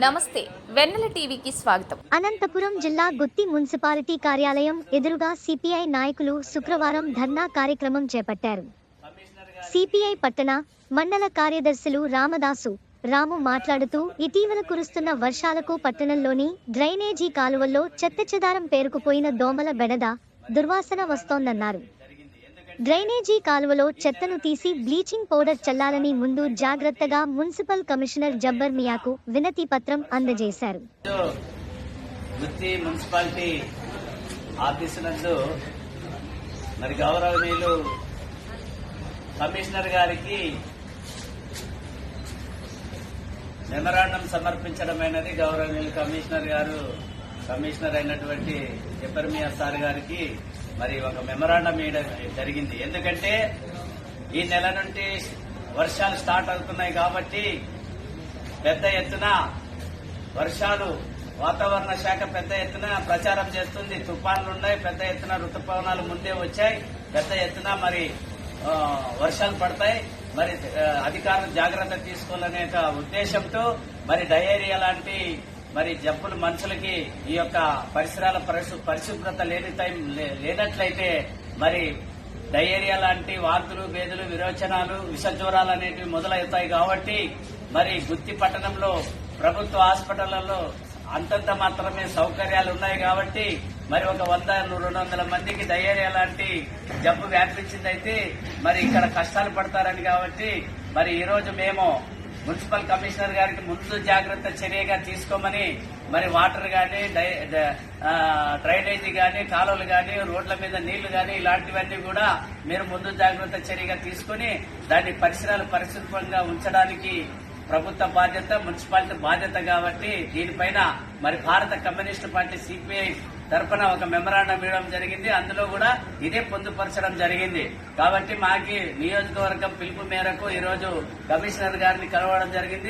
నమస్తే వెన్నెల టీవీకి స్వాగతం. అనంతపురం జిల్లా గుత్తి మున్సిపాలిటీ కార్యాలయం ఎదురుగా సిపిఐ నాయకులు శుక్రవారం ధర్నా కార్యక్రమం చేపట్టారు. సిపిఐ పట్టణ, మండల కార్యదర్శులు రామదాసు, రాము మాట్లాడుతూ ఇటీవల కురుస్తున్న వర్షాలకు పట్టణంలోని డ్రైనేజీ కాలువల్లో చెత్తచెదారం పేరుకుపోయిన దోమల బెడద, దుర్వాసన వస్తోందన్నారు. డ్రైనేజీ కాలువలో చెత్తను తీసి బ్లీచింగ్ పౌడర్ చల్లాలని ముందు జాగ్రత్తగా మున్సిపల్ కమిషనర్ జబ్బర్ మియాకు వినతి పత్రం అందజేశారు. గుత్తి మున్సిపాలిటీ ఆఫీసు నందు మరి గౌరవనీయులు కమిషనర్ గారికి మెమరాండం సమర్పించడమైనది. గౌరవనీయులు కమిషనర్ అయినటువంటి జబ్బర్ మియా సార్ గారికి మరి ఒక మెమరాండం ఇవ్వడం జరిగింది. ఎందుకంటే ఈ నెల నుండి వర్షాలు స్టార్ట్ అవుతున్నాయి కాబట్టి పెద్ద ఎత్తున వర్షాలు, వాతావరణ శాఖ పెద్ద ఎత్తున ప్రచారం చేస్తుంది. తుఫాన్లు ఉన్నాయి, పెద్ద ఎత్తున ఋతుపవనాలు ముందే వచ్చాయి, పెద్ద ఎత్తున మరి వర్షాలు పడతాయి. మరి అధికారులు జాగ్రత్త తీసుకోవాలనే ఉద్దేశంతో మరి డయేరియా లాంటి మరి జబ్బులు మనుషులకి ఈ యొక్క పరిసరాల పరిశుభ్రత లేనట్లయితే మరి డయేరియా లాంటి వాంతులు, బేదులు, విరోచనాలు, విషజ్వరాలు అనేటివి మొదలవుతాయి. కాబట్టి మరి గుత్తి పట్టణంలో ప్రభుత్వ హాస్పిటళ్లలో అంతంత మాత్రమే సౌకర్యాలు ఉన్నాయి. కాబట్టి మరి ఒక 100-200 మందికి డయేరియా లాంటి జబ్బు వ్యాపించిందైతే మరి ఇక్కడ కష్టాలు పడతారని కాబట్టి మరి ఈ రోజు మేము మున్సిపల్ కమిషనర్ గారికి ముందు జాగ్రత్త చర్యగా తీసుకోమని మరి వాటర్ గాని, డ్రైనేజీ గాని, కాలువలు గాని, రోడ్ల మీద నీళ్లు గాని ఇలాంటివన్నీ కూడా మీరు ముందు జాగ్రత్త చర్యగా తీసుకుని దాన్ని పరిసరాలు పరిశుభ్రంగా ఉంచడానికి ప్రభుత్వ బాధ్యత, మున్సిపాలిటీ బాధ్యత. కాబట్టి దీనిపైన మరి భారత కమ్యూనిస్టు పార్టీ సిపిఐ తరఫున ఒక మెమరాండం ఇవ్వడం జరిగింది. అందులో కూడా ఇదే పొందుపరచడం జరిగింది. కాబట్టి మాకి నియోజకవర్గం పిలుపు మేరకు ఈ రోజు కమిషనర్ గారిని కలవడం జరిగింది.